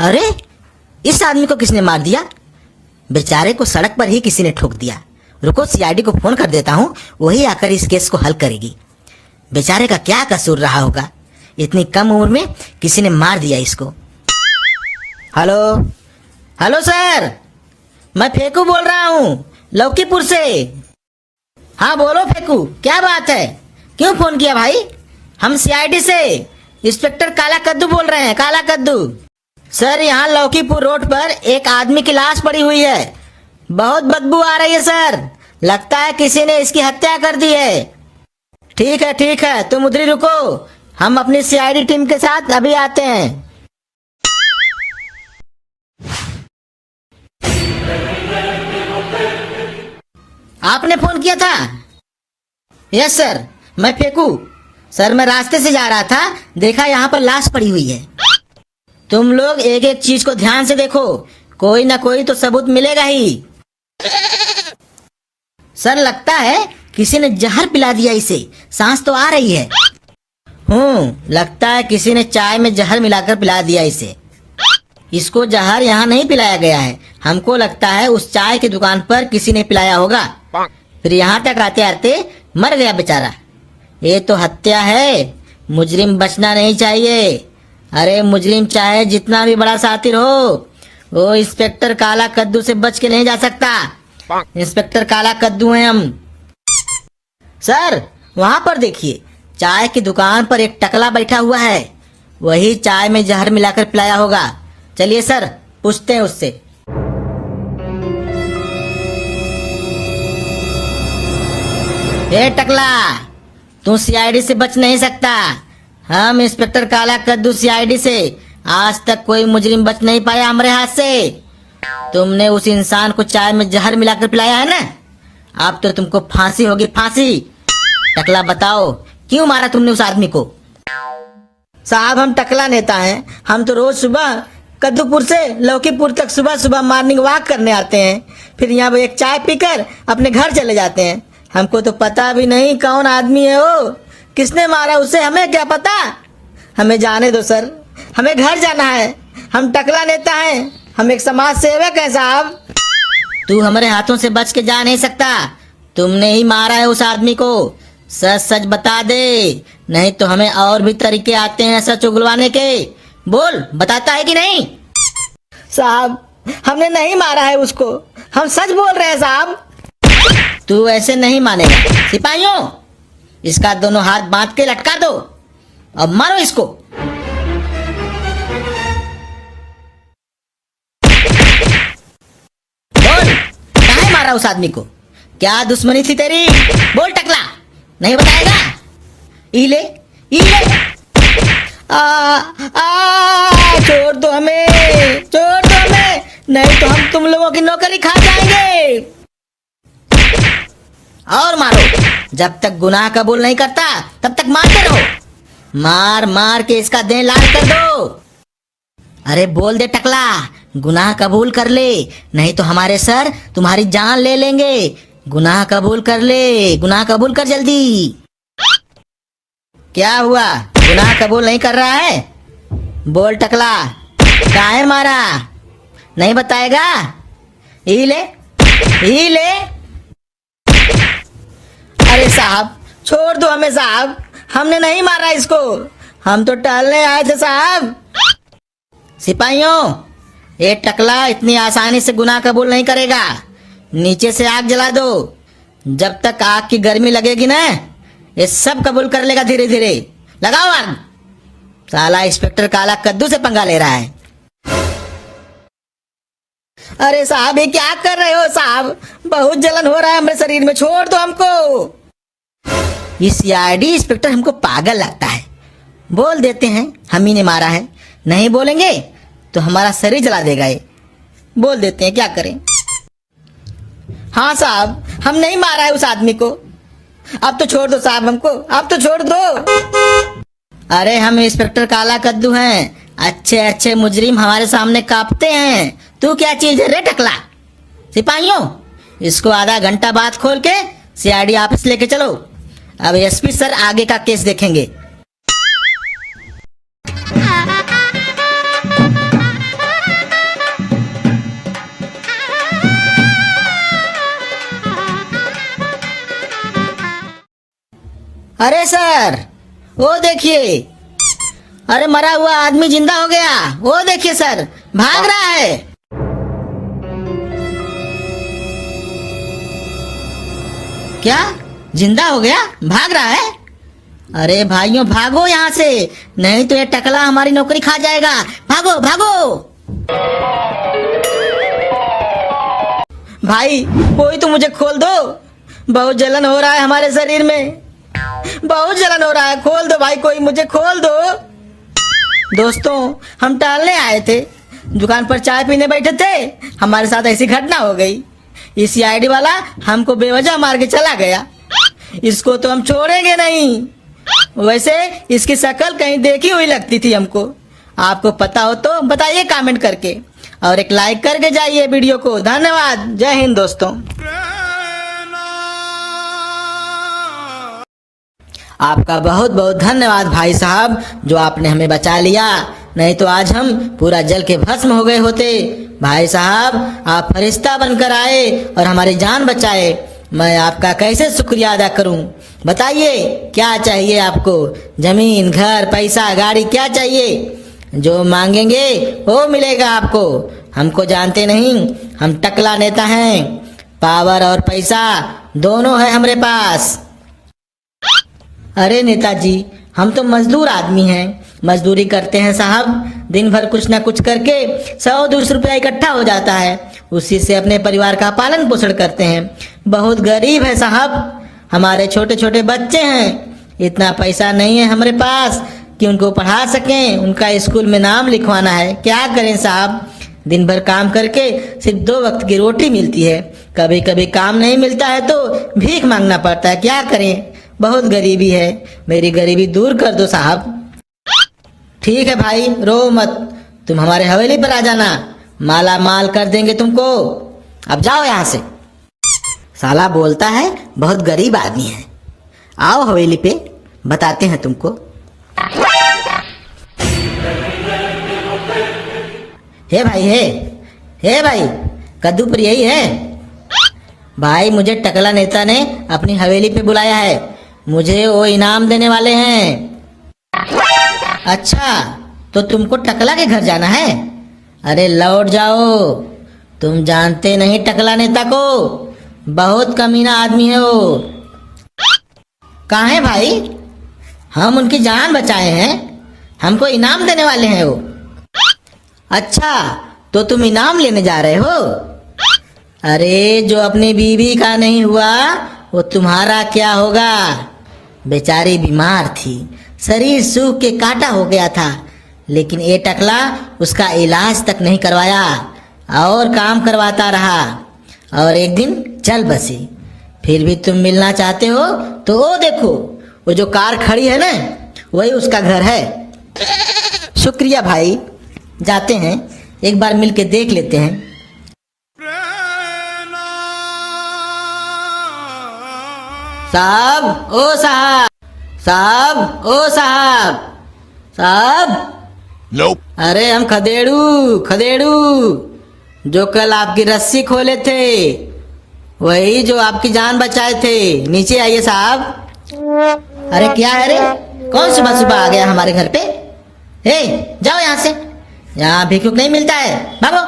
अरे, इस आदमी को किसने मार दिया? बेचारे को सड़क पर ही किसी ने ठोक दिया। रुको, सीआईडी को फोन कर देता हूँ, वही आकर इस केस को हल करेगी। बेचारे का क्या कसूर रहा होगा, इतनी कम उम्र में किसी ने मार दिया इसको। हेलो हेलो सर, मैं फेकू बोल रहा हूँ, लौकीपुर से। हाँ बोलो फेकू, क्या बात है, क्यों फोन किया भाई? हम सीआईडी से इंस्पेक्टर काला कद्दू बोल रहे हैं, काला कद्दू। सर, यहाँ लौकीपुर रोड पर एक आदमी की लाश पड़ी हुई है, बहुत बदबू आ रही है सर, लगता है किसी ने इसकी हत्या कर दी है। ठीक है, तुम उधर ही रुको, हम अपनी सीआईडी टीम के साथ अभी आते हैं। आपने फोन किया था? यस सर, मैं फेकू। सर, मैं रास्ते से जा रहा था, देखा यहाँ पर लाश पड़ी हुई है। तुम लोग एक एक चीज को ध्यान से देखो, कोई ना कोई तो सबूत मिलेगा ही। सर, लगता है किसी ने जहर पिला दिया इसे, सांस तो आ रही है। लगता है किसी ने चाय में जहर मिलाकर पिला दिया इसे। इसको जहर यहाँ नहीं पिलाया गया है, हमको लगता है उस चाय की दुकान पर किसी ने पिलाया होगा, फिर यहाँ तक आते आते मर गया बेचारा। ये तो हत्या है, मुजरिम बचना नहीं चाहिए। अरे मुजरिम चाहे जितना भी बड़ा सातिर हो, वो इंस्पेक्टर काला कद्दू से बच के नहीं जा सकता। इंस्पेक्टर काला कद्दू हैं हम। सर, वहाँ पर देखिए, चाय की दुकान पर एक टकला बैठा हुआ है, वही चाय में जहर मिलाकर पिलाया होगा। चलिए सर, पूछते हैं उससे। ए टकला, तू सीआईडी से बच नहीं सकता। हम इंस्पेक्टर काला कद्दू सीआईडी से, आज तक कोई मुजरिम बच नहीं पाया हमारे हाथ से। तुमने उस इंसान को चाय में जहर मिलाकर पिलाया है ना, अब तो तुमको फांसी होगी, फांसी। टकला बताओ, क्यों मारा तुमने उस आदमी को? साहब, हम टकला नेता हैं, हम तो रोज सुबह कद्दूपुर से लौकीपुर तक सुबह सुबह मॉर्निंग वॉक करने आते हैं, फिर यहाँ एक चाय पीकर अपने घर चले जाते हैं। हमको तो पता भी नहीं कौन आदमी है वो, किसने मारा उसे, हमें क्या पता। हमें जाने दो सर, हमें घर जाना है। हम टकला नेता हैं, हम एक समाज सेवक हैं साहब। तू हमारे हाथों से बच के जा नहीं सकता, तुमने ही मारा है उस आदमी को। सच सच बता दे, नहीं तो हमें और भी तरीके आते हैं सच उगलवाने के। बोल, बताता है कि नहीं? साहब, हमने नहीं मारा है उसको, हम सच बोल रहे हैं साहब। तू ऐसे नहीं मानेगा। सिपाहियों, इसका दोनों हाथ बांध के लटका दो, अब मारो इसको। बोल, काहे मारा उस आदमी को, क्या दुश्मनी थी तेरी? बोल टकला, नहीं बताएगा? इले छोड़ दो हमें, नहीं तो हम तुम लोगों की नौकरी खा जाएंगे। और मारो, जब तक गुनाह कबूल नहीं करता तब तक मारते रहो। मार मार के इसका देह लाल कर दो। अरे बोल दे टकला, गुनाह कबूल कर ले, नहीं तो हमारे सर तुम्हारी जान ले लेंगे। गुनाह कबूल कर ले, गुनाह कबूल कर जल्दी। क्या हुआ, गुनाह कबूल नहीं कर रहा है? बोल टकला, काहे मारा? नहीं बताएगा? ही ले। अरे साहब, छोड़ दो हमें साहब, हमने नहीं मारा इसको, हम तो टहलने आए थे साहब। सिपाहियों, ये टकला इतनी आसानी से गुनाह कबूल नहीं करेगा, नीचे से आग जला दो, जब तक आग की गर्मी लगेगी ना, ये सब कबूल कर लेगा धीरे धीरे। लगाओ आग। साला इंस्पेक्टर काला कद्दू से पंगा ले रहा है। अरे साहब, ये क्या कर रहे हो साहब, बहुत जलन हो रहा है हमारे शरीर में, छोड़ दो हमको। ये सीआईडी इंस्पेक्टर हमको पागल लगता है। बोल देते हैं हम ही ने मारा है, नहीं बोलेंगे तो हमारा शरीर जला देगा ये। बोल देते हैं, क्या करें। हाँ साहब, हम नहीं मारा है उस आदमी को, अब तो छोड़ दो साहब हमको, अब तो छोड़ दो। अरे हम इंस्पेक्टर काला कद्दू हैं, अच्छे अच्छे मुजरिम हमारे सामने कांपते हैं, तू क्या चीज है रे टकला? सिपाहियों, इसको आधा घंटा बाद खोल के सीआईडी ऑफिस लेके चलो, अब एसपी सर आगे का केस देखेंगे। अरे सर, वो देखिए, अरे मरा हुआ आदमी जिंदा हो गया। वो देखिए सर, भाग रहा है। क्या जिंदा हो गया, भाग रहा है? अरे भाइयों भागो यहाँ से, नहीं तो ये टकला हमारी नौकरी खा जाएगा। भागो भागो। भाई कोई तो मुझे खोल दो, बहुत जलन हो रहा है हमारे शरीर में, बहुत जलन हो रहा है। खोल दो भाई, कोई मुझे खोल दो। दोस्तों हम टहलने आए थे, दुकान पर चाय पीने बैठे थे, हमारे साथ ऐसी घटना हो गई। ये सीआईडी वाला हमको बेवजह मार के चला गया। इसको तो हम छोड़ेंगे नहीं। वैसे इसकी शक्ल कहीं देखी हुई लगती थी हमको। आपको पता हो तो बताइए कमेंट करके, और एक लाइक करके जाइए वीडियो को। धन्यवाद। जय हिंद दोस्तों। आपका बहुत बहुत धन्यवाद भाई साहब, जो आपने हमें बचा लिया, नहीं तो आज हम पूरा जल के भस्म हो गए होते। भाई साहब आप फरिश्ता बनकर आए और हमारी जान बचाए। मैं आपका कैसे शुक्रिया अदा करूं? बताइए क्या चाहिए आपको? जमीन, घर, पैसा, गाड़ी, क्या चाहिए? जो मांगेंगे वो मिलेगा आपको। हमको जानते नहीं, हम टकला नेता हैं। पावर और पैसा दोनों है हमारे पास। अरे नेताजी, हम तो मजदूर आदमी हैं, मजदूरी करते हैं साहब। दिन भर कुछ ना कुछ करके 100-200 रुपया इकट्ठा हो जाता है, उसी से अपने परिवार का पालन पोषण करते हैं। बहुत गरीब है साहब, हमारे छोटे छोटे बच्चे हैं। इतना पैसा नहीं है हमारे पास कि उनको पढ़ा सकें, उनका स्कूल में नाम लिखवाना है। क्या करें साहब, दिन भर काम करके सिर्फ 2 वक्त की रोटी मिलती है। कभी कभी काम नहीं मिलता है तो भीख मांगना पड़ता है। क्या करें, बहुत गरीबी है। मेरी गरीबी दूर कर दो साहब। ठीक है भाई, रो मत, तुम हमारे हवेली पर आ जाना, माला माल कर देंगे तुमको। अब जाओ यहाँ से। साला बोलता है बहुत गरीब आदमी है। आओ हवेली पे, बताते हैं तुमको। हे भाई, हे भाई, कद्दूपुर यही है? भाई मुझे टकला नेता ने अपनी हवेली पे बुलाया है, मुझे वो इनाम देने वाले हैं। अच्छा, तो तुमको टकला के घर जाना है? अरे लौट जाओ, तुम जानते नहीं टकला नेता को, बहुत कमीना आदमी है वो। कहाँ है भाई? हम उनकी जान बचाए हैं, हमको इनाम देने वाले हैं वो। अच्छा, तो तुम इनाम लेने जा रहे हो? अरे जो अपनी बीवी का नहीं हुआ वो तुम्हारा क्या होगा? बेचारी बीमार थी, शरीर सूख के काटा हो गया था, लेकिन ये टकला उसका इलाज तक नहीं करवाया और काम करवाता रहा, और एक दिन चल बसी। फिर भी तुम मिलना चाहते हो तो वो देखो, वो जो कार खड़ी है ना, वही उसका घर है। शुक्रिया भाई, जाते हैं, एक बार मिल के देख लेते हैं। साहब, ओ साहब, साहब, ओ साहब, साहब। Nope. अरे हम खदेड़ू जो कल आपकी रस्सी खोले थे, वही जो आपकी जान बचाए थे। नीचे आइए साहब। अरे क्या है रे, कौन सुबह सुबह आ गया हमारे घर पे? हे जाओ यहाँ से, यहाँ भिक्षुक नहीं मिलता है, भागो।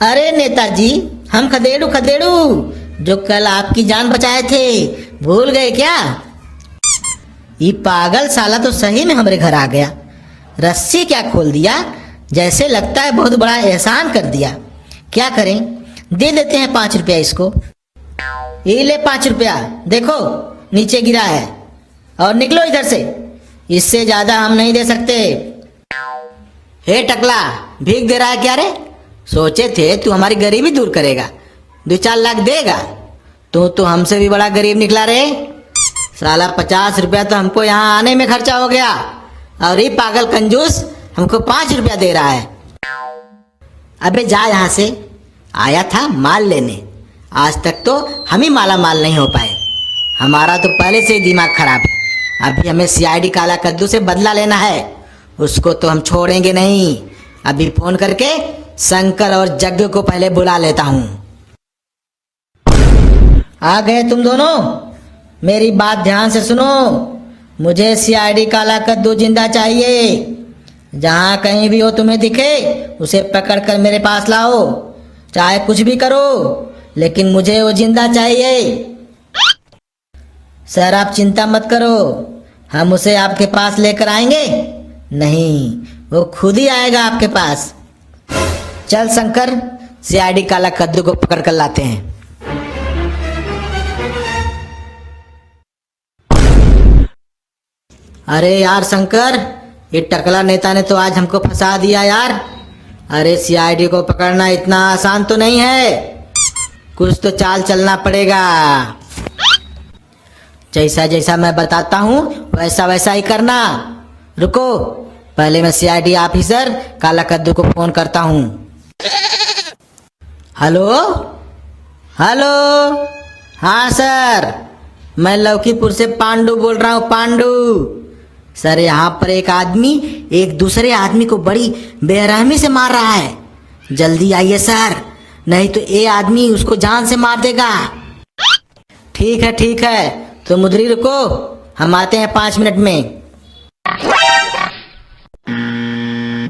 अरे नेताजी, हम खदेड़ू जो कल आपकी जान बचाए थे, भूल गए क्या? ये पागल साला तो सही में हमारे घर आ गया, रस्सी क्या खोल दिया, जैसे लगता है बहुत बड़ा एहसान कर दिया। क्या करें, दे देते हैं 5 रुपया इसको। ये ले 5 रुपया, देखो नीचे गिरा है, और निकलो इधर से, इससे ज्यादा हम नहीं दे सकते। हे टकला, भीख दे रहा है क्या रे? सोचे थे तू हमारी गरीबी दूर करेगा, 2-4 लाख देगा। तो हमसे भी बड़ा गरीब निकला रे। साला 50 रुपया तो हमको यहाँ आने में खर्चा हो गया, और ये पागल कंजूस हमको 5 रुपया दे रहा है। अबे जा यहाँ से, आया था माल लेने, आज तक तो हम ही माला माल नहीं हो पाए। हमारा तो पहले से ही दिमाग खराब है, अभी हमें सीआईडी काला कद्दू से बदला लेना है, उसको तो हम छोड़ेंगे नहीं। अभी फोन करके शंकर और जग्ग को पहले बुला लेता हूँ। आ गए तुम दोनों? मेरी बात ध्यान से सुनो। मुझे सीआईडी काला कद्दू जिंदा चाहिए। जहां कहीं भी हो तुम्हें दिखे उसे पकड़ कर मेरे पास लाओ, चाहे कुछ भी करो, लेकिन मुझे वो जिंदा चाहिए। सर आप चिंता मत करो, हम उसे आपके पास लेकर आएंगे। नहीं, वो खुद ही आएगा आपके पास। चल शंकर, सीआईडी काला कद्दू को पकड़ कर लाते हैं। अरे यार शंकर, ये टकला नेता ने तो आज हमको फंसा दिया यार। अरे सीआईडी को पकड़ना इतना आसान तो नहीं है, कुछ तो चाल चलना पड़ेगा। जैसा जैसा मैं बताता हूँ वैसा वैसा ही करना। रुको, पहले मैं सीआईडी ऑफिसर काला कद्दू को फोन करता हूँ। हेलो हेलो, हाँ सर, मैं लौकीपुर से पांडू बोल रहा हूँ, पांडू। सर यहाँ पर एक आदमी एक दूसरे आदमी को बड़ी बेरहमी से मार रहा है। जल्दी आइए सर, नहीं तो ये आदमी उसको जान से मार देगा। ठीक है, तो मुद्री रुको, हम आते हैं 5 मिनट में।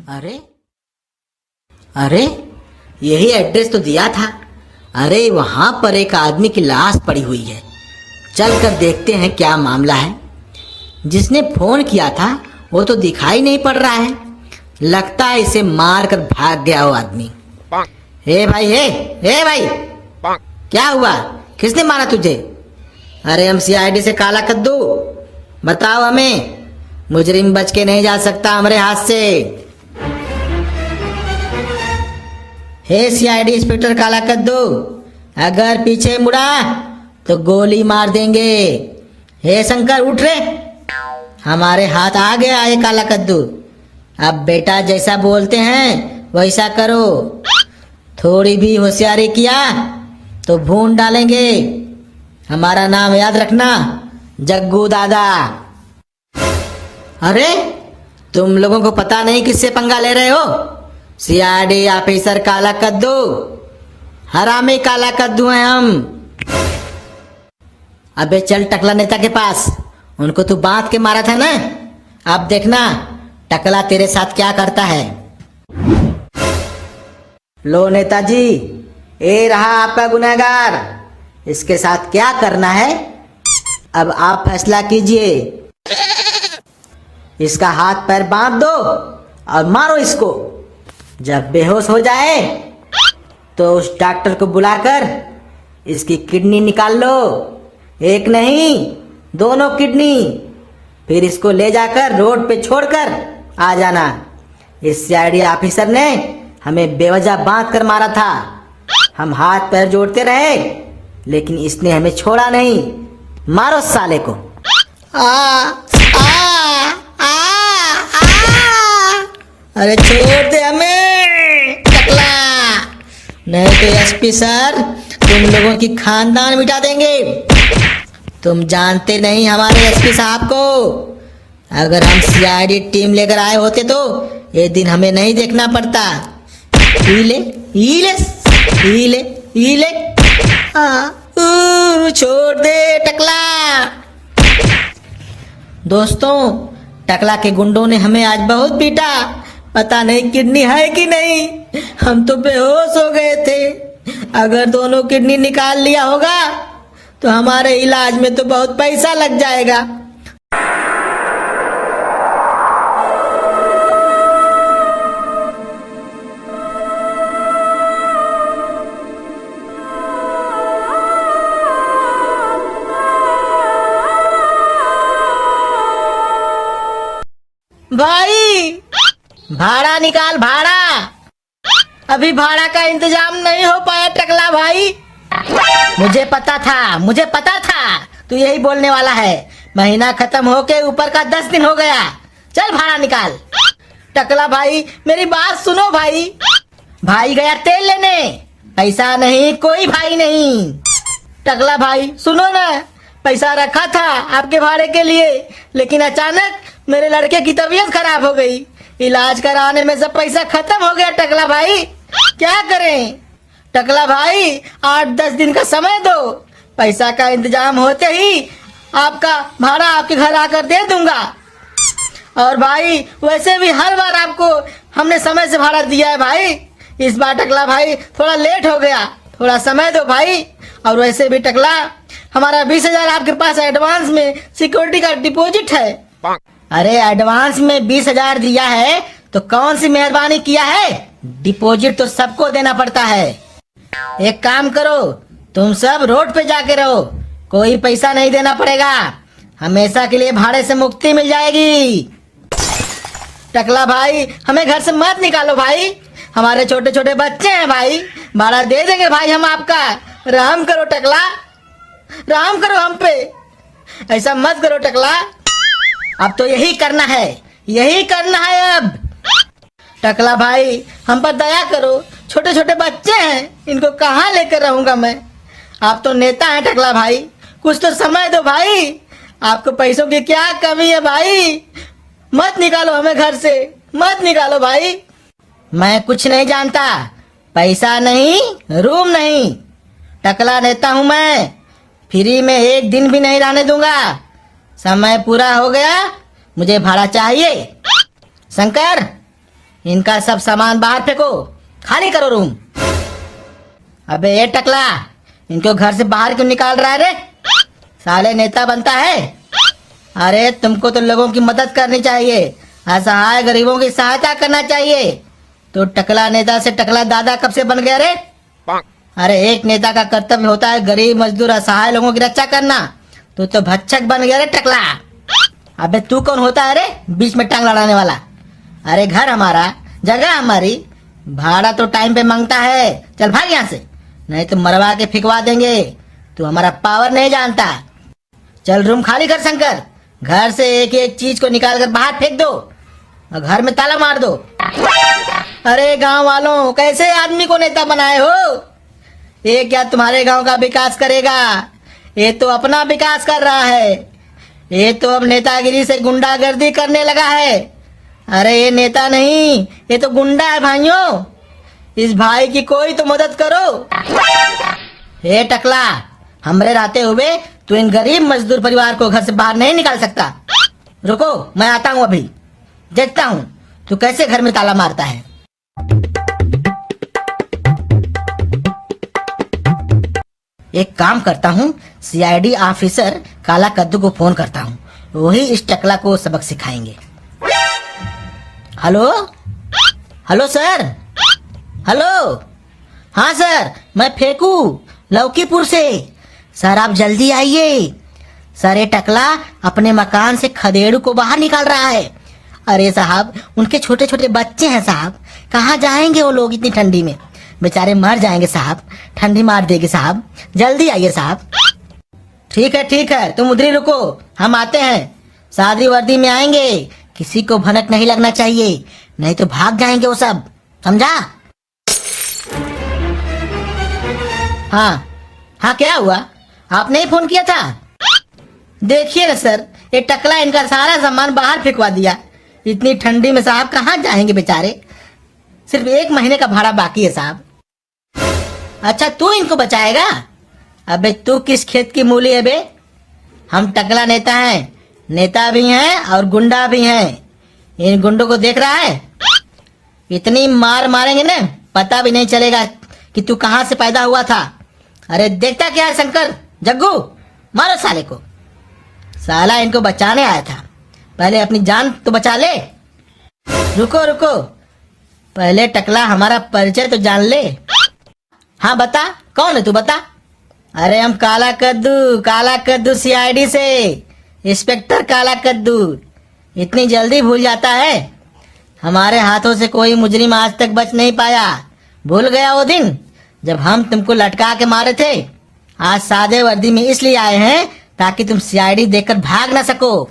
अरे अरे, यही एड्रेस तो दिया था। अरे वहां पर एक आदमी की लाश पड़ी हुई है, चल कर देखते हैं क्या मामला है। जिसने फोन किया था वो तो दिखाई नहीं पड़ रहा है, लगता है इसे मार कर भाग गया वो आदमी। हे भाई, हे भाई, क्या हुआ? किसने मारा तुझे? अरे हम सीआईडी से काला कद्दू, बताओ हमें। मुजरिम बच के नहीं जा सकता हमारे हाथ से। हे सीआईडी इंस्पेक्टर काला कद्दू, अगर पीछे मुड़ा तो गोली मार देंगे। हे शंकर उठ रे, हमारे हाथ आ गया ये काला कद्दू। अब बेटा जैसा बोलते हैं वैसा करो, थोड़ी भी होशियारी किया तो भून डालेंगे। हमारा नाम याद रखना, जग्गू दादा। अरे तुम लोगों को पता नहीं किससे पंगा ले रहे हो? सीआईडी ऑफिसर काला कद्दू, हरामी काला कद्दू हैं हम। अबे चल टकला नेता के पास, उनको तू बांध के मारा था ना, अब देखना टकला तेरे साथ क्या करता है। लो नेताजी, ये रहा आपका गुनहगार, इसके साथ क्या करना है अब आप फैसला कीजिए। इसका हाथ पैर बांध दो और मारो इसको। जब बेहोश हो जाए तो उस डॉक्टर को बुलाकर इसकी किडनी निकाल लो, एक नहीं दोनों किडनी। फिर इसको ले जाकर रोड पे छोड़कर आ जाना। इस सीआईडी ऑफिसर ने हमें बेवजह बांध कर मारा था, हम हाथ पैर जोड़ते रहे लेकिन इसने हमें छोड़ा नहीं। मारो साले को। आ, आ, आ, आ, अरे छोड़ दे हमें टकला, नहीं तो एसपी सर तुम लोगों की खानदान मिटा देंगे। तुम जानते नहीं हमारे एसपी साहब को। अगर हम सीआईडी टीम लेकर आए होते तो ये दिन हमें नहीं देखना पड़ता। हीले हीले हीले हीले, छोड़ दे टकला। दोस्तों, टकला के गुंडों ने हमें आज बहुत पीटा, पता नहीं किडनी है कि नहीं। हम तो बेहोश हो गए थे। अगर दोनों किडनी निकाल लिया होगा तो हमारे इलाज में तो बहुत पैसा लग जाएगा। भाई भाड़ा निकाल, भाड़ा। अभी भाड़ा का इंतजाम नहीं हो पाया टकला भाई। मुझे पता था तू यही बोलने वाला है। महीना खत्म होके ऊपर का 10 दिन हो गया, चल भाड़ा निकाल। टकला भाई मेरी बात सुनो भाई। भाई गया तेल लेने, पैसा नहीं, कोई भाई नहीं। टकला भाई सुनो ना, पैसा रखा था आपके भाड़े के लिए, लेकिन अचानक मेरे लड़के की तबीयत खराब हो गई। इलाज कराने में सब पैसा खत्म हो गया टकला भाई, क्या करें? टकला भाई 8-10 दिन का समय दो, पैसा का इंतजाम होते ही आपका भाड़ा आपके घर आकर दे दूंगा। और भाई वैसे भी हर बार आपको हमने समय से भाड़ा दिया है भाई, इस बार टकला भाई थोड़ा लेट हो गया, थोड़ा समय दो भाई। और वैसे भी टकला हमारा 20,000 आपके पास एडवांस में सिक्योरिटी का डिपॉजिट है। अरे एडवांस में 20,000 दिया है तो कौन सी मेहरबानी किया है, डिपॉजिट तो सबको देना पड़ता है। एक काम करो, तुम सब रोड पे जाके रहो, कोई पैसा नहीं देना पड़ेगा, हमेशा के लिए भाड़े से मुक्ति मिल जाएगी। टकला भाई हमें घर से मत निकालो भाई, हमारे छोटे छोटे बच्चे हैं भाई, भाड़ा दे देंगे भाई हम आपका। रहम करो टकला, रहम करो हम पे, ऐसा मत करो टकला। अब तो यही करना है, यही करना है अब। टकला भाई हम पर दया करो, छोटे छोटे बच्चे हैं, इनको कहाँ लेकर रहूंगा मैं। आप तो नेता हैं टकला भाई, कुछ तो समय दो भाई, आपको पैसों की क्या कमी है भाई। मत निकालो हमें घर से, मत निकालो भाई। मैं कुछ नहीं जानता, पैसा नहीं, रूम नहीं, टकला नेता हूं मैं, फ्री में एक दिन भी नहीं रहने दूंगा। समय पूरा हो गया, मुझे भाड़ा चाहिए। शंकर इनका सब सामान बाहर फेंको, खाली करो रूम। अबे ये टकला इनको घर से बाहर क्यों निकाल रहा है रे, साले नेता बनता है। अरे तुमको तो लोगों की मदद करनी चाहिए, असहाय गरीबों की सहायता करना चाहिए। तो टकला नेता से टकला दादा कब से बन गया रे। अरे एक नेता का कर्तव्य होता है गरीब मजदूर असहाय लोगों की रक्षा करना, तो भक्षक बन गया रे टकला। अबे तू कौन होता है रे बीच में टांग लड़ाने वाला। अरे घर हमारा, जगह हमारी, भाड़ा तो टाइम पे मांगता है, चल भाग यहाँ से, नहीं तो मरवा के फिकवा देंगे। तू हमारा पावर नहीं जानता, चल रूम खाली कर शंकर, घर से एक एक चीज को निकाल कर बाहर फेंक दो और घर में ताला मार दो। अरे गांव वालों कैसे आदमी को नेता बनाए हो, ये क्या तुम्हारे गांव का विकास करेगा, ये तो अपना विकास कर रहा है, ये तो अब नेतागिरी से गुंडागर्दी करने लगा है। अरे ये नेता नहीं, ये तो गुंडा है भाइयों, इस भाई की कोई तो मदद करो। हे टकला हमरे रहते हुए तू इन गरीब मजदूर परिवार को घर से बाहर नहीं निकाल सकता। रुको मैं आता हूँ, अभी देखता हूँ तू कैसे घर में ताला मारता है। एक काम करता हूँ, सीआईडी ऑफिसर काला कद्दू को फोन करता हूँ, वही इस टकला को सबक सिखाएंगे। हेलो हेलो सर, हेलो, हाँ सर मैं फेंकू लौकीपुर से, सर आप जल्दी आइए। सर ये टकला अपने मकान से खदेड़ू को बाहर निकाल रहा है। अरे साहब उनके छोटे छोटे बच्चे हैं साहब, कहाँ जाएंगे वो लोग इतनी ठंडी में, बेचारे मर जाएंगे साहब, ठंडी मार देगी साहब, जल्दी आइए साहब। ठीक है तुम उधर ही रुको, हम आते हैं, सादरी वर्दी में आएंगे, किसी को भनक नहीं लगना चाहिए, नहीं तो भाग जाएंगे वो सब, समझा। हाँ क्या हुआ, आपने ही फोन किया था। देखिए ना सर, ये टकला इनका सारा सामान बाहर फेंकवा दिया, इतनी ठंडी में साहब कहाँ जाएंगे बेचारे, सिर्फ 1 महीने का भाड़ा बाकी है साहब। अच्छा तू इनको बचाएगा, अबे तू किस खेत की मूली है बे, हम टकला नेता हैं, नेता भी हैं और गुंडा भी हैं। इन गुंडों को देख रहा है, इतनी मार मारेंगे ना पता भी नहीं चलेगा कि तू कहाँ से पैदा हुआ था। अरे देखता क्या है शंकर, जग्गू मारो साले को, साला इनको बचाने आया था, पहले अपनी जान तो बचा ले। रुको पहले टकला हमारा परिचय तो जान ले। हाँ बता कौन है तू, बता। अरे हम काला कद्दू सीआईडी से, इंस्पेक्टर काला कद्दू। इतनी जल्दी भूल जाता है, हमारे हाथों से कोई मुजरिम आज तक बच नहीं पाया। भूल गया वो दिन जब हम तुमको लटका के मारे थे। आज सादे वर्दी में इसलिए आए हैं ताकि तुम सीआईडी देखकर भाग ना सको।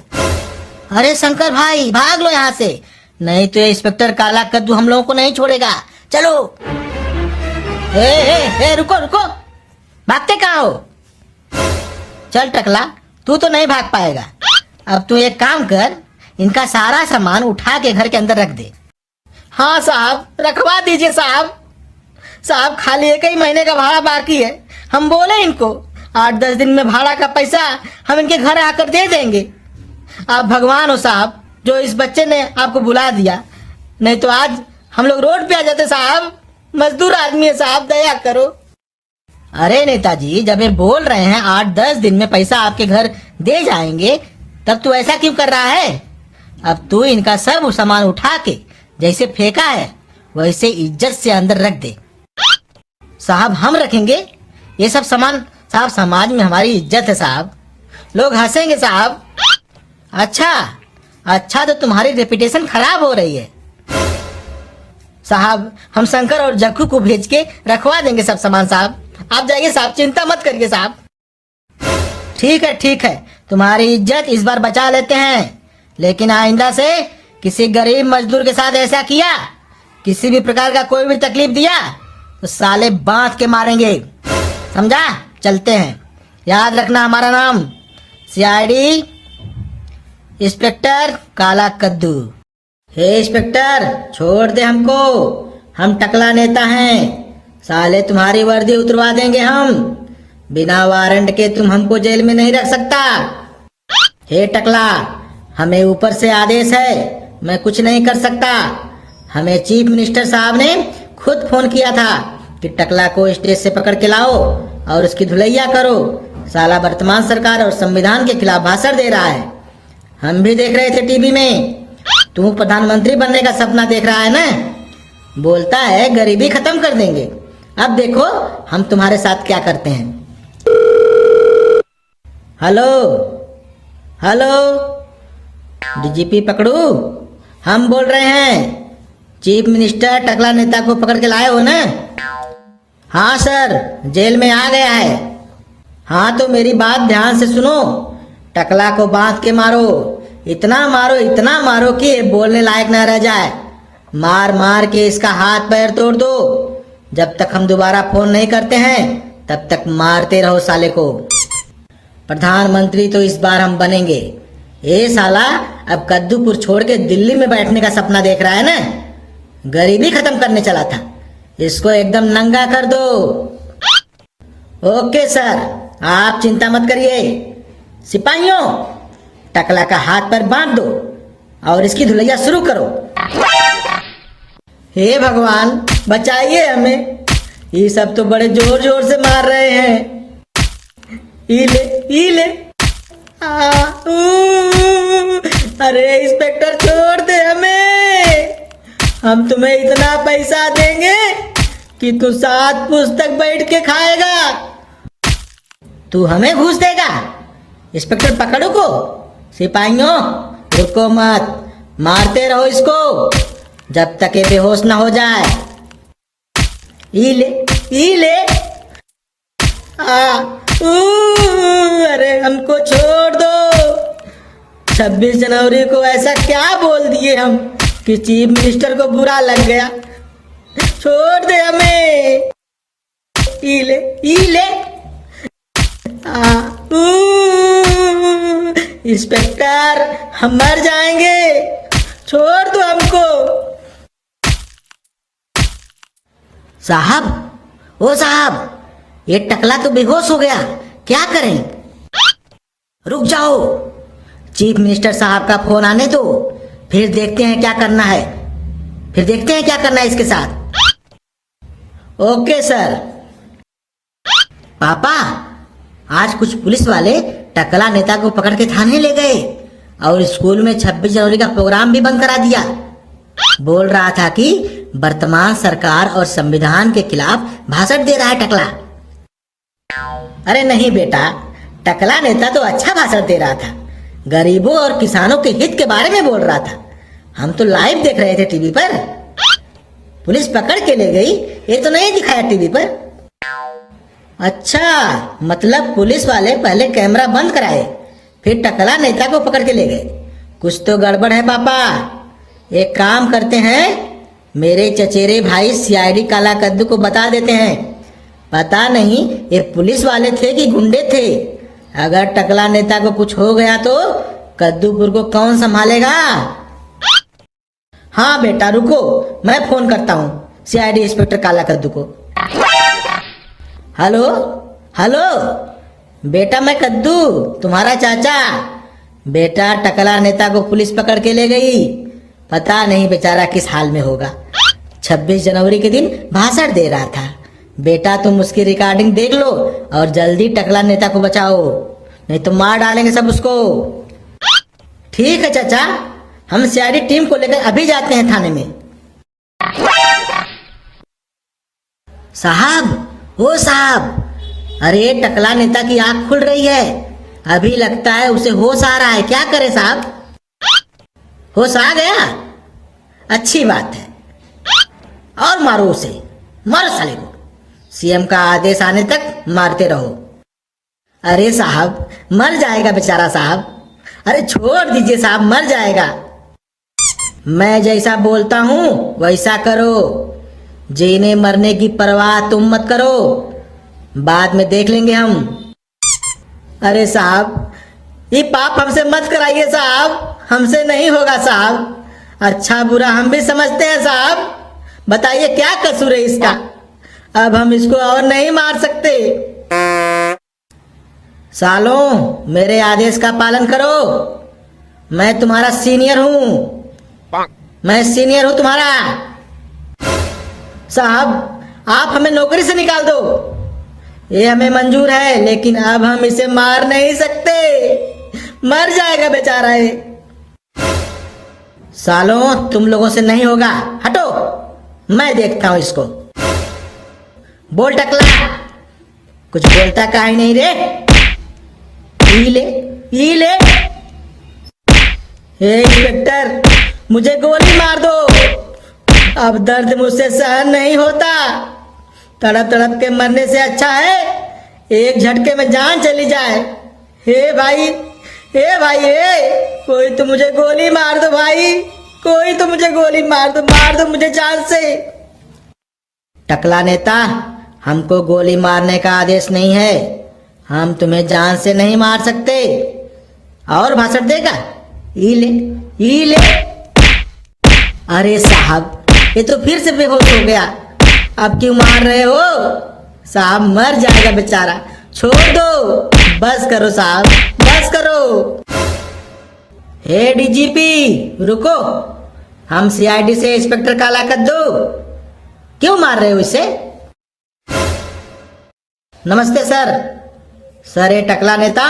अरे शंकर भाई भाग लो यहाँ से, नहीं तो ये इंस्पेक्टर काला कद्दू हम लोगों को नहीं छोड़ेगा। चलो। ए, रुको भागते कहाँ हो। चल टकला तू तो नहीं भाग पाएगा, अब तू एक काम कर, इनका सारा सामान उठा के घर के अंदर रख दे। हाँ साहब रखवा दीजिए साहब, खाली 1 ही महीने का भाड़ा बाकी है। हम बोले इनको 8-10 दिन में भाड़ा का पैसा हम इनके घर आकर दे देंगे। आप भगवान हो साहब, जो इस बच्चे ने आपको बुला दिया, नहीं तो आज हम लोग रोड पे आ जाते साहब। मजदूर आदमी है साहब, दया करो। अरे नेताजी, जब ये बोल रहे हैं 8-10 दिन में पैसा आपके घर दे जाएंगे, तब तू ऐसा क्यों कर रहा है? अब तू इनका सब सामान उठा के जैसे फेंका है वैसे इज्जत से अंदर रख दे। साहब हम रखेंगे ये सब सामान साहब, समाज में हमारी इज्जत है साहब, लोग हंसेंगे साहब। अच्छा तो तुम्हारी रेपुटेशन खराब हो रही है साहब। हम शंकर और जक्कू को भेज के रखवा देंगे सब सामान साहब, आप जाइए साहब, चिंता मत करिए साहब। ठीक है, तुम्हारी इज्जत इस बार बचा लेते हैं, लेकिन आइंदा से किसी गरीब मजदूर के साथ ऐसा किया, किसी भी प्रकार का कोई भी तकलीफ दिया तो साले बांध के मारेंगे, समझा? चलते हैं, याद रखना हमारा नाम सीआईडी इंस्पेक्टर काला कद्दू। हे इंस्पेक्टर, छोड़ दे हमको, हम टकला नेता हैं। साले तुम्हारी वर्दी उतरवा देंगे हम, बिना वारंट के तुम हमको जेल में नहीं रख सकता। हे टकला, हमें ऊपर से आदेश है, मैं कुछ नहीं कर सकता। हमें चीफ मिनिस्टर साहब ने खुद फोन किया था कि टकला को स्टेज से पकड़ के लाओ और उसकी धुलैया करो। साला वर्तमान सरकार और संविधान के खिलाफ भाषण दे रहा है। हम भी देख रहे थे टीवी में, तू प्रधानमंत्री बनने का सपना देख रहा है ना, बोलता है गरीबी खत्म कर देंगे। अब देखो हम तुम्हारे साथ क्या करते हैं। हेलो डीजीपी पकड़ू, हम बोल रहे हैं। चीफ मिनिस्टर टकला नेता को पकड़ के लाए हो ना? हाँ सर, जेल में आ गया है। हाँ तो मेरी बात ध्यान से सुनो, टकला को बांध के मारो, इतना मारो कि बोलने लायक न रह जाए। मार के इसका हाथ पैर तोड़ दो। जब तक हम दोबारा फोन नहीं करते हैं तब तक मारते रहो साले को। प्रधानमंत्री तो इस बार हम बनेंगे। ए साला, अब कद्दूपुर छोड़ के दिल्ली में बैठने का सपना देख रहा है ना, गरीबी खत्म करने चला था, इसको एकदम नंगा कर दो। ओके सर, आप चिंता मत करिए। सिपाहियों, टकला का हाथ पर बांध दो और इसकी धुलैया शुरू करो। हे भगवान, बचाइए हमें, ये सब तो बड़े जोर से मार रहे हैं। ई ले। अरे इंस्पेक्टर, छोड़ दे हमें, हम तुम्हें इतना पैसा देंगे कि तू 7 पुस्तक बैठ के खाएगा। तू हमें घूस देगा? इंस्पेक्टर पकड़ो को। सिपाहियों, रुको मत, मारते रहो इसको जब तक ये बेहोश ना हो जाए। ई ले। अरे हमको छोड़ दो। 26 जनवरी को ऐसा क्या बोल दिए हम कि चीफ मिनिस्टर को बुरा लग गया। छोड़ दे हमें। ई ले। इंस्पेक्टर, हम मर जाएंगे, छोड़ दो हमको। साहब, ये टकला तो बेहोश हो गया, क्या करें? रुक जाओ, चीफ मिनिस्टर साहब का फोन आने दो, फिर देखते हैं क्या करना है इसके साथ। Okay sir. पापा, आज कुछ पुलिस वाले टकला नेता को पकड़ के थाने ले गए और स्कूल में 26 जनवरी का प्रोग्राम भी बंद करा दिया। बोल रहा था कि वर्तमान सरकार और संविधान के खिलाफ भाषण दे रहा है टकला। अरे नहीं बेटा, टकला नेता तो अच्छा भाषण दे रहा था, गरीबों और किसानों के हित के बारे में बोल रहा था। हम तो लाइव देख रहे थे टीवी पर। पुलिस पकड़ के ले गई, ये तो नहीं दिखाया टीवी पर। अच्छा, मतलब पुलिस वाले पहले कैमरा बंद कराए, फिर टकला नेता को पकड़ के ले गए। कुछ तो गड़बड़ है पापा। एक काम करते हैं, मेरे चचेरे भाई सीआईडी काला कद्दू को बता देते हैं। पता नहीं ये पुलिस वाले थे कि गुंडे थे। अगर टकला नेता को कुछ हो गया तो कद्दूपुर को कौन संभालेगा? हाँ बेटा रुको, मैं फोन करता हूँ सीआईडी इंस्पेक्टर काला कद्दू को। हेलो, बेटा मैं कद्दू, तुम्हारा चाचा। बेटा टकला नेता को पुलिस पकड़ के ले गई, पता नहीं बेचारा किस हाल में होगा। 26 जनवरी के दिन भाषण दे रहा था। बेटा तुम उसकी रिकॉर्डिंग देख लो और जल्दी टकला नेता को बचाओ, नहीं तो मार डालेंगे सब उसको। ठीक है चाचा, हम सीआईडी टीम को लेकर अभी जाते हैं थाने में। साहब, ओ साहब, अरे टकला नेता की आंख खुल रही है, अभी लगता है उसे होश आ रहा है। क्या करे साहब? होश आ गया? अच्छी बात है, और मारो उसे, मारो साले को। सीएम का आदेश आने तक मारते रहो। अरे साहब, मर जाएगा बेचारा साहब। अरे छोड़ दीजिए साहब, मर जाएगा। मैं जैसा बोलता हूं वैसा करो, जीने मरने की परवाह तुम मत करो, बाद में देख लेंगे हम। अरे साहब, ये पाप हमसे मत कराइए साहब, हमसे नहीं होगा साहब। अच्छा बुरा हम भी समझते हैं साहब, बताइए क्या कसूर है इसका? अब हम इसको और नहीं मार सकते। सालों, मेरे आदेश का पालन करो, मैं तुम्हारा सीनियर हूं, मैं सीनियर हूं तुम्हारा। साहब, आप हमें नौकरी से निकाल दो, ये हमें मंजूर है, लेकिन अब हम इसे मार नहीं सकते, मर जाएगा बेचारा है। सालों, तुम लोगों से नहीं होगा, हटो, मैं देखता हूं इसको। बोल टकला, कुछ बोलता काहे नहीं रे? ई ले, ई ले। हे इंस्पेक्टर, मुझे गोली मार दो, अब दर्द मुझसे सहन नहीं होता। तड़प तड़प के मरने से अच्छा है एक झटके में जान चली जाए। हे भाई, हे भाई, हे कोई तो मुझे गोली मार दो भाई, कोई तो मुझे गोली मार दो मुझे जान से। टकला नेता, हमको गोली मारने का आदेश नहीं है, हम तुम्हें जान से नहीं मार सकते। और भाषण देगा? ई ले, ई ले। अरे साहब, ये तो फिर से बेहोश हो गया, अब क्यों मार रहे हो? साहब मर जाएगा बेचारा, छोड़ दो, बस करो साहब, बस करो। हे डीजीपी रुको, हम सीआईडी से इंस्पेक्टर काला कद्दू, क्यों मार रहे हो इसे? नमस्ते सर। सर, ये टकला नेता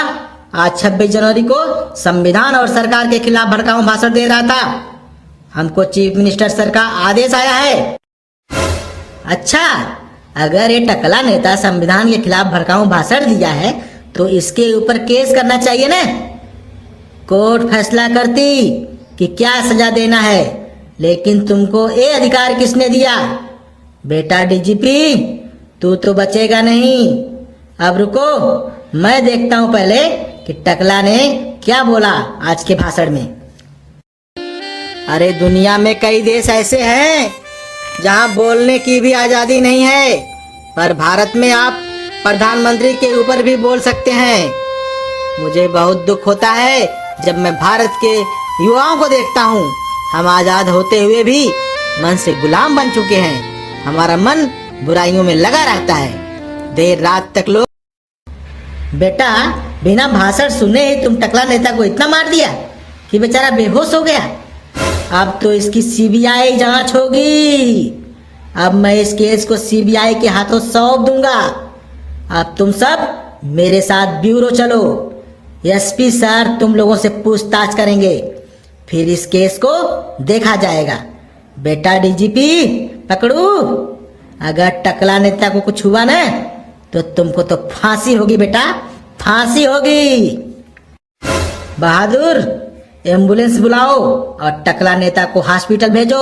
आज 26 जनवरी को संविधान और सरकार के खिलाफ भड़काऊ भाषण दे रहा था, हमको चीफ मिनिस्टर सर का आदेश आया है। अच्छा, अगर ये टकला नेता संविधान के खिलाफ भड़काऊ भाषण दिया है तो इसके ऊपर केस करना चाहिए ना? कोर्ट फैसला करती कि क्या सजा देना है, लेकिन तुमको ये अधिकार किसने दिया? बेटा डीजीपी, तू तो बचेगा नहीं। अब रुको, मैं देखता हूं पहले कि टकला ने क्या बोला आज के भाषण में। अरे दुनिया में कई देश ऐसे हैं जहां बोलने की भी आजादी नहीं है, पर भारत में आप प्रधानमंत्री के ऊपर भी बोल सकते हैं। मुझे बहुत दुख होता है जब मैं भारत के युवाओं को देखता हूं, हम आजाद होते हुए भी मन से गुलाम बन चुके हैं, हमारा मन बुराइयों में लगा रहता है, देर रात तक लोग। बेटा, बिना भाषण सुने ही तुम टकला नेता को इतना मार दिया कि बेचारा बेहोश हो गया। अब तो इसकी सीबीआई जांच होगी, अब मैं इस केस को सीबीआई के हाथों सौंप दूंगा। अब तुम सब मेरे साथ ब्यूरो चलो, एसपी सर तुम लोगों से पूछताछ करेंगे, फिर इस केस को देखा जाएगा। बेटा डीजीपी पकड़ू, अगर टकला नेता को कुछ हुआ ना तो तुमको तो फांसी होगी बेटा, फांसी होगी। बहादुर, एम्बुलेंस बुलाओ और टकला नेता को हॉस्पिटल भेजो।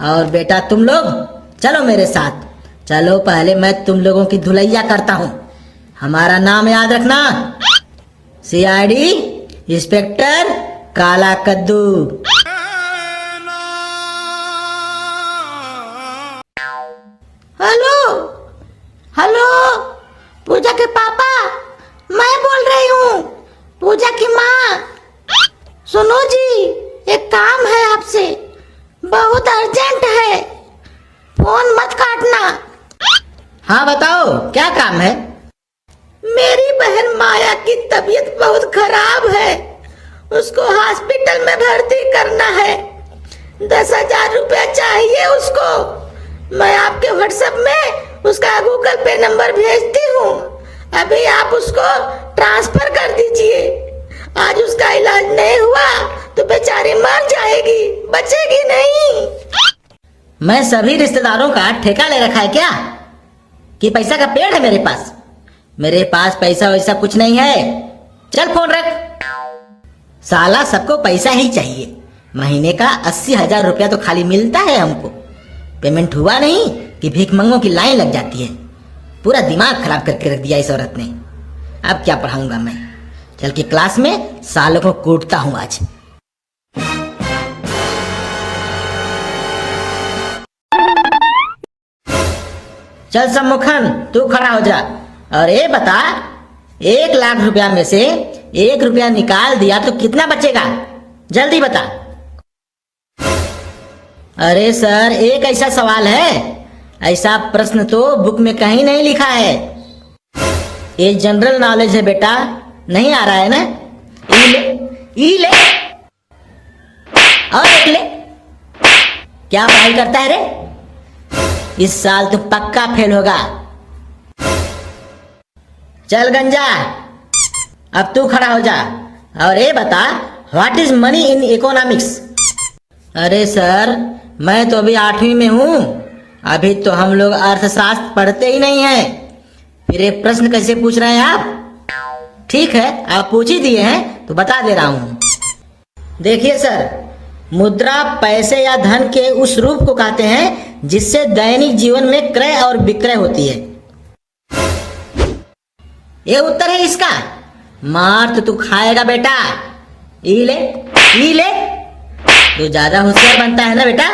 और बेटा तुम लोग चलो मेरे साथ, चलो पहले मैं तुम लोगों की धुलैया करता हूँ। हमारा नाम याद रखना, सीआईडी इंस्पेक्टर काला कद्दू। हेलो हेलो, पूजा के पापा, मैं बोल रही हूँ, पूजा की माँ। सुनो जी, एक काम है आपसे, बहुत अर्जेंट है, फोन मत काटना। हाँ बताओ, क्या काम है? मेरी बहन माया की तबीयत बहुत खराब है, उसको हॉस्पिटल में भर्ती करना है। 10,000 रुपया चाहिए उसको। मैं आपके व्हाट्सएप में उसका गूगल पे नंबर भेजती हूँ, अभी आप उसको ट्रांसफर कर दीजिए। आज उसका इलाज नहीं हुआ तो बेचारी मर जाएगी, बचेगी नहीं। मैं सभी रिश्तेदारों का ठेका ले रखा है क्या कि पैसा का पेड़ है मेरे पास? मेरे पास पैसा वैसा कुछ नहीं है। चल फोन रख। साला सबको पैसा ही चाहिए। महीने का 80,000 रुपया तो खाली मिलता है हमको। पेमेंट हुआ नहीं कि भीख मंगों की लाइन लग जाती है। पूरा दिमाग खराब करके रख दिया इस औरत ने। अब क्या पढ़ाऊंगा मैं? चल के क्लास में सालों को कूटता हूं आज। चल सम्मुखन, तू खड़ा हो जा और ये बता, 1 लाख रुपया में से 1 रुपया निकाल दिया तो कितना बचेगा? जल्दी बता। अरे सर, एक ऐसा सवाल है, ऐसा प्रश्न तो बुक में कहीं नहीं लिखा है। ये जनरल नॉलेज है बेटा, नहीं आ रहा है ना? ई ले और एक ले। क्या पढ़ाई करता है रे? इस साल तो पक्का फेल होगा। चल गंजा, अब तू खड़ा हो जा और ये बता, what is money in economics? अरे सर, मैं तो अभी 8वीं में हूँ, अभी तो हम लोग अर्थशास्त्र पढ़ते ही नहीं है। फिर ये प्रश्न कैसे पूछ रहे हैं आप? ठीक है, आप पूछ ही दिए हैं तो बता दे रहा हूँ। देखिए सर, मुद्रा पैसे या धन के उस रूप को कहते हैं जिससे दैनिक जीवन में क्रय और विक्रय होती है। ये उत्तर है इसका। मार तो तू खाएगा बेटा। ई ले। तू ज्यादा होशियार बनता है ना बेटा।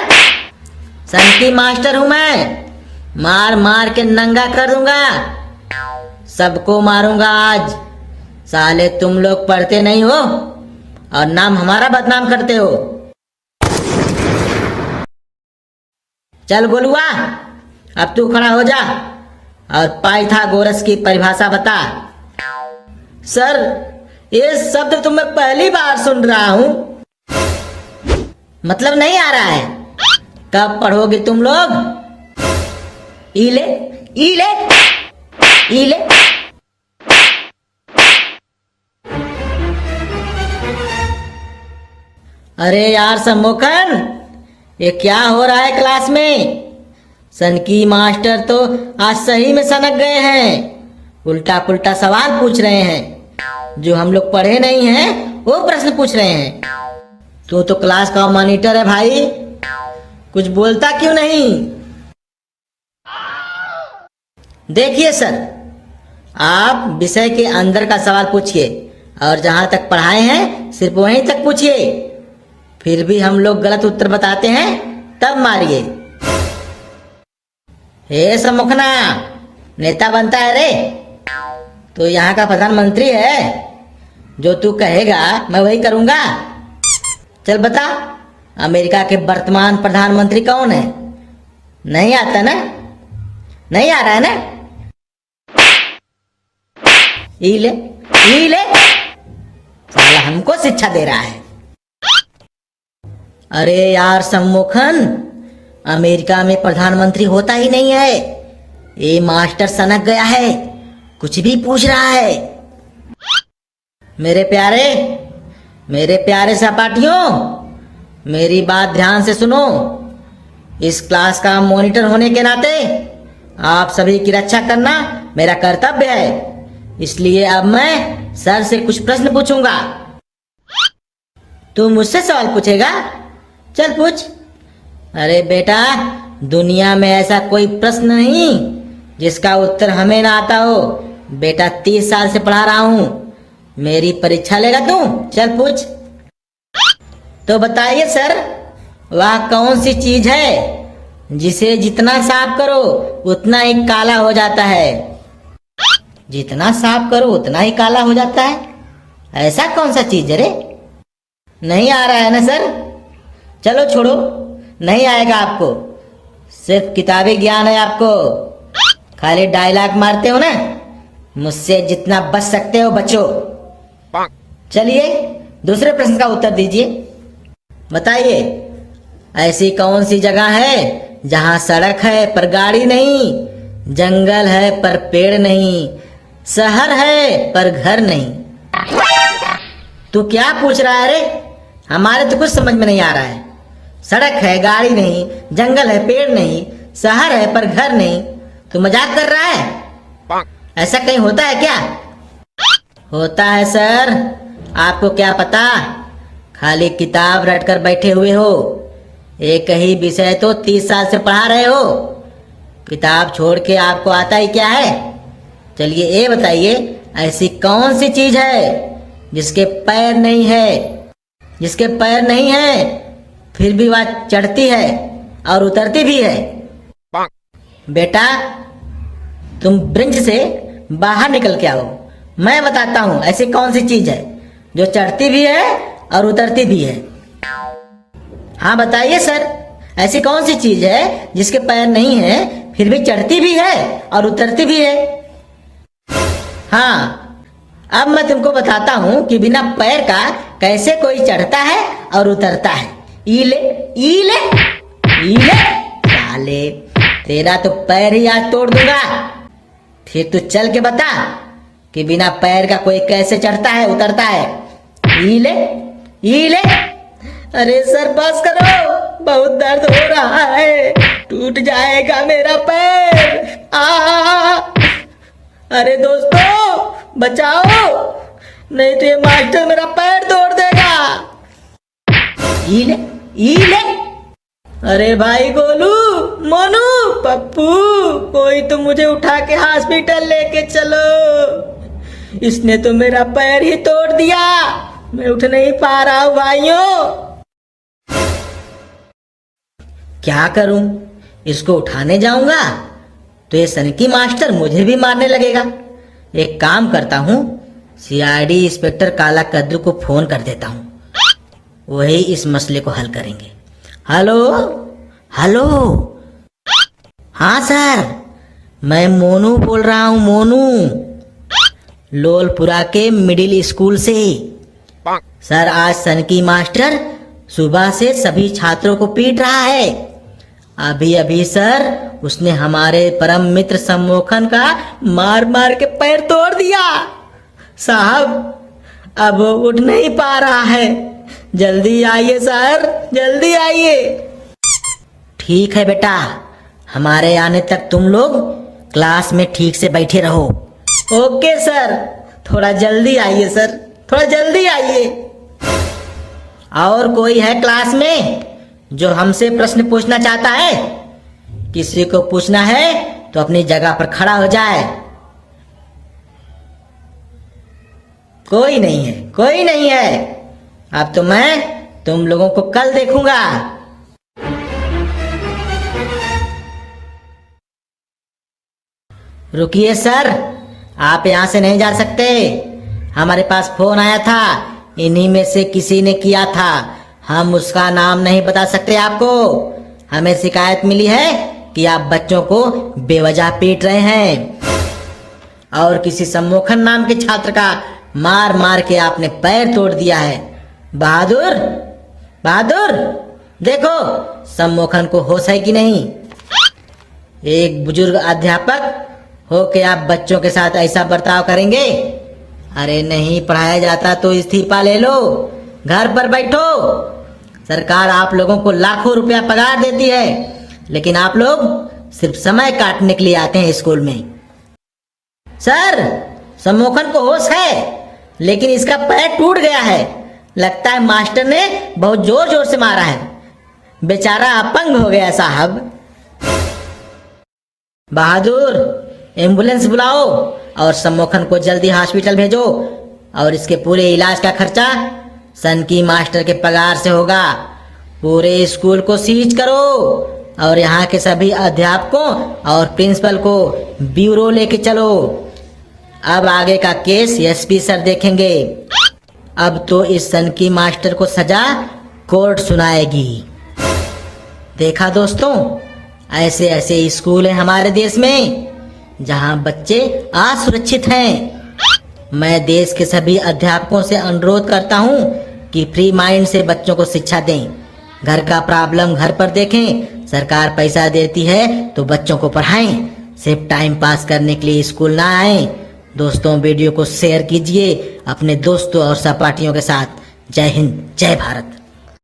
संती मास्टर हूं मैं, मार मार के नंगा कर दूंगा। सबको मारूंगा आज। साले तुम लोग पढ़ते नहीं हो और नाम हमारा बदनाम करते हो। चल गोलुआ, अब तू खड़ा हो जा और पाइथागोरस की परिभाषा बता। सर, ये शब्द तो मैं पहली बार सुन रहा हूं। मतलब नहीं आ रहा है? कब पढ़ोगे तुम लोग? ई ले। अरे यार सम्मुखन, ये क्या हो रहा है क्लास में? सनकी मास्टर तो आज सही में सनक गए हैं। उल्टा पुल्टा सवाल पूछ रहे हैं, जो हम लोग पढ़े नहीं हैं वो प्रश्न पूछ रहे हैं। तू तो क्लास का मॉनिटर है भाई, कुछ बोलता क्यों नहीं? देखिए सर, आप विषय के अंदर का सवाल पूछिए और जहां तक पढ़ाए हैं सिर्फ वहीं तक पूछिए। फिर भी हम लोग गलत उत्तर बताते हैं तब मारिए। हे सम्मुखना, नेता बनता है रे? तो यहाँ का प्रधानमंत्री है, जो तू कहेगा मैं वही करूंगा। चल बता, अमेरिका के वर्तमान प्रधानमंत्री कौन है? नहीं आता ना? नहीं आ रहा है ना? ई ले। साला हमको शिक्षा दे रहा है। अरे यार सम्मुखन, अमेरिका में प्रधानमंत्री होता ही नहीं है। ये मास्टर सनक गया है, कुछ भी पूछ रहा है। मेरे प्यारे सहपाठियों, मेरी बात ध्यान से सुनो। इस क्लास का मॉनिटर होने के नाते आप सभी की रक्षा करना मेरा कर्तव्य है। इसलिए अब मैं सर से कुछ प्रश्न पूछूंगा। तू मुझसे सवाल पूछेगा? चल पूछ। अरे बेटा, दुनिया में ऐसा कोई प्रश्न नहीं जिसका उत्तर हमें ना आता हो। बेटा 30 साल से पढ़ा रहा हूं, मेरी परीक्षा लेगा तू? चल पूछ। तो बताइए सर, वह कौन सी चीज है जिसे जितना साफ करो उतना ही काला हो जाता है? जितना साफ करो उतना ही काला हो जाता है? ऐसा कौन सा चीज है रे? नहीं आ रहा है ना सर? चलो छोड़ो, नहीं आएगा आपको। सिर्फ किताबी ज्ञान है आपको, खाली डायलॉग मारते हो ना। मुझसे जितना बच सकते हो बचो। चलिए दूसरे प्रश्न का उत्तर दीजिए। बताइए, ऐसी कौन सी जगह है जहां सड़क है पर गाड़ी नहीं, जंगल है पर पेड़ नहीं, शहर है पर घर नहीं? तू क्या पूछ रहा है रे? हमारे तो कुछ समझ में नहीं आ रहा है। सड़क है, गाड़ी नहीं, जंगल है, पेड़ नहीं, शहर है पर घर नहीं। तू मजाक कर रहा है? ऐसा कहीं होता है क्या? होता है सर, आपको क्या पता? खाली किताब रट कर बैठे हुए हो। एक ही विषय तो 30 साल से पढ़ा रहे हो। किताब छोड़ के आपको आता ही क्या है? चलिए ये बताइए, ऐसी कौन सी चीज है जिसके पैर नहीं है, जिसके पैर नहीं है फिर भी वह चढ़ती है और उतरती भी है? बेटा, तुम ब्रिंच से बाहर निकल के आओ। मैं बताता हूं ऐसी कौन सी चीज है जो चढ़ती भी है और उतरती भी है। हाँ बताइए सर, ऐसी कौन सी चीज है जिसके पैर नहीं है फिर भी चढ़ती भी है और उतरती भी है? हाँ, अब मैं तुमको बताता हूं कि बिना पैर का कैसे कोई चढ़ता है और उतरता है। ईले ईले ईले, साले तेरा तो पैर ही आज तोड़ दूंगा। फिर तू चल के बता कि बिना पैर का कोई कैसे चढ़ता है उतरता है। ईले ईले। अरे सर बस करो, बहुत दर्द हो रहा है, टूट जाएगा मेरा पैर। अरे दोस्तों बचाओ, नहीं तो ये मास्टर मेरा पैर तोड़ देगा। ईले ईले। अरे भाई गोलू, मोनू, पप्पू, कोई तो मुझे उठा के हॉस्पिटल लेके चलो। इसने तो मेरा पैर ही तोड़ दिया, मैं उठ नहीं पा रहा हूं भाइयों। क्या करूं? इसको उठाने जाऊंगा तो ये सनकी मास्टर मुझे भी मारने लगेगा। एक काम करता हूं, सीआईडी इंस्पेक्टर काला कद्दू को फोन कर देता हूं, वही इस मसले को हल करेंगे। Hello hello. हाँ सर, मैं मोनू बोल रहा हूं, मोनू, लोलपुरा के मिडिल स्कूल से। सर आज सनकी मास्टर सुबह से सभी छात्रों को पीट रहा है। अभी अभी सर उसने हमारे परम मित्र सम्मोहन का मार मार के पैर तोड़ दिया। साहब अब वो उठ नहीं पा रहा है, जल्दी आइए सर, जल्दी आइए। ठीक है बेटा, हमारे आने तक तुम लोग क्लास में ठीक से बैठे रहो। ओके सर, थोड़ा जल्दी आइए सर, थोड़ा जल्दी आइए। और कोई है क्लास में जो हमसे प्रश्न पूछना चाहता है? किसी को पूछना है तो अपनी जगह पर खड़ा हो जाए। कोई नहीं है, कोई नहीं है। अब तो मैं तुम लोगों को कल देखूंगा। रुकिए सर, आप यहां से नहीं जा सकते। हमारे पास फोन आया था, इन्हीं में से किसी ने किया था। हम उसका नाम नहीं बता सकते आपको। हमें शिकायत मिली है कि आप बच्चों को बेवजह पीट रहे हैं और किसी सम्मोहन नाम के छात्र का मार मार के आपने पैर तोड़ दिया है। बहादुर, बहादुर, देखो सम्मोहन को होश है कि नहीं? एक बुजुर्ग अध्यापक हो के आप बच्चों के साथ ऐसा बर्ताव करेंगे? अरे नहीं पढ़ाया जाता तो इस्तीफा ले लो, घर पर बैठो। सरकार आप लोगों को लाखों रुपया पगार देती है, लेकिन आप लोग सिर्फ समय काटने के लिए आते हैं स्कूल में। सर सम्मोहन को होश है, लेकिन इसका पैर टूट गया है। लगता है मास्टर ने बहुत जोर जोर से मारा है, बेचारा अपंग हो गया साहब। बहादुर, एम्बुलेंस बुलाओ और सम्मोहन को जल्दी हॉस्पिटल भेजो, और इसके पूरे इलाज का खर्चा सनकी मास्टर के पगार से होगा। पूरे स्कूल को सीज करो और यहाँ के सभी अध्यापकों और प्रिंसिपल को ब्यूरो लेके चलो। अब आगे का केस एसपी सर देखेंगे। अब तो इस सनकी मास्टर को सजा कोर्ट सुनाएगी। देखा दोस्तों, ऐसे ऐसे स्कूल हैं हमारे देश में जहां बच्चे असुरक्षित हैं। मैं देश के सभी अध्यापकों से अनुरोध करता हूं कि फ्री माइंड से बच्चों को शिक्षा दें। घर का प्रॉब्लम घर पर देखें। सरकार पैसा देती है तो बच्चों को पढ़ाएं। सिर्फ टाइम पास करने के लिए स्कूल ना आए। दोस्तों, वीडियो को शेयर कीजिए अपने दोस्तों और सहपाठियों के साथ। जय हिंद, जय भारत।